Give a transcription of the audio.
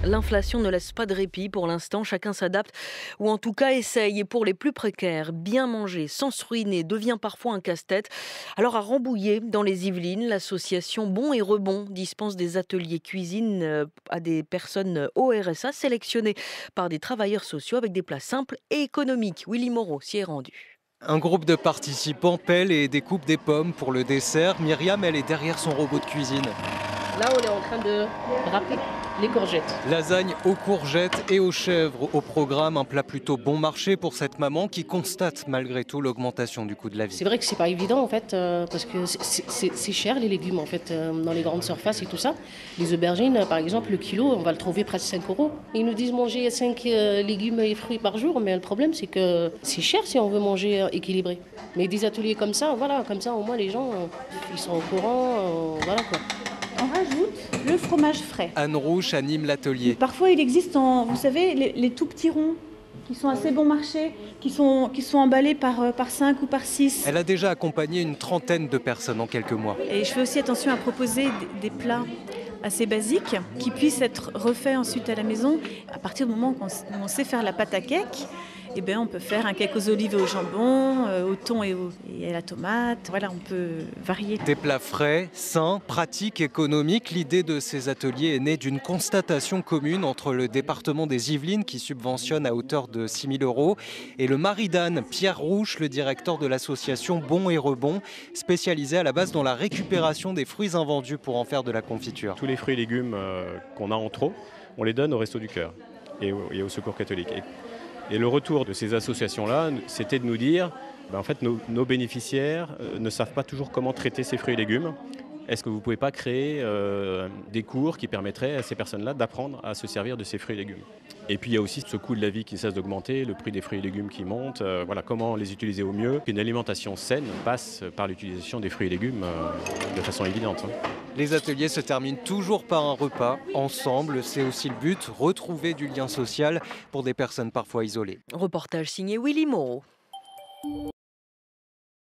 L'inflation ne laisse pas de répit pour l'instant, chacun s'adapte ou en tout cas essaye. Et pour les plus précaires, bien manger sans se ruiner devient parfois un casse-tête. Alors à Rambouillet, dans les Yvelines, l'association Bon et Rebond dispense des ateliers cuisine à des personnes au RSA sélectionnées par des travailleurs sociaux avec des plats simples et économiques. Willy Moreau s'y est rendu. Un groupe de participants pèle et découpe des pommes pour le dessert. Myriam, elle est derrière son robot de cuisine. Là, on est en train de râper les courgettes. Lasagne aux courgettes et aux chèvres au programme, un plat plutôt bon marché pour cette maman qui constate malgré tout l'augmentation du coût de la vie. C'est vrai que c'est pas évident en fait, parce que c'est cher les légumes en fait, dans les grandes surfaces et tout ça. Les aubergines, par exemple, le kilo, on va le trouver presque 5 euros. Ils nous disent manger 5 légumes et fruits par jour, mais le problème c'est que c'est cher si on veut manger équilibré. Mais des ateliers comme ça, voilà, comme ça au moins les gens, ils sont au courant, voilà quoi. On rajoute le fromage frais. Anne Rouche anime l'atelier. Parfois, il existe, vous savez, les tout petits ronds qui sont assez bon marché, qui sont emballés par 5 ou par 6. Elle a déjà accompagné une trentaine de personnes en quelques mois. Et je fais aussi attention à proposer des plats assez basiques qui puissent être refaits ensuite à la maison. À partir du moment où on sait faire la pâte à cake, eh bien, on peut faire un cake aux olives et au jambon, au thon et à la tomate. Voilà, on peut varier. Des plats frais, sains, pratiques, économiques. L'idée de ces ateliers est née d'une constatation commune entre le département des Yvelines, qui subventionne à hauteur de 6 000 euros, et le mari d'Anne, Pierre Rouche, le directeur de l'association Bon et Rebond, spécialisé à la base dans la récupération des fruits invendus pour en faire de la confiture. Tous les fruits et légumes qu'on a en trop, on les donne au Resto du Cœur et au Secours catholique. Et le retour de ces associations-là, c'était de nous dire, en fait, nos bénéficiaires ne savent pas toujours comment traiter ces fruits et légumes. Est-ce que vous ne pouvez pas créer des cours qui permettraient à ces personnes-là d'apprendre à se servir de ces fruits et légumes? Et puis il y a aussi ce coût de la vie qui cesse d'augmenter, le prix des fruits et légumes qui monte. Voilà, comment les utiliser au mieux? Une alimentation saine passe par l'utilisation des fruits et légumes de façon évidente. Les ateliers se terminent toujours par un repas, ensemble. C'est aussi le but, retrouver du lien social pour des personnes parfois isolées. Reportage signé Willy Moreau.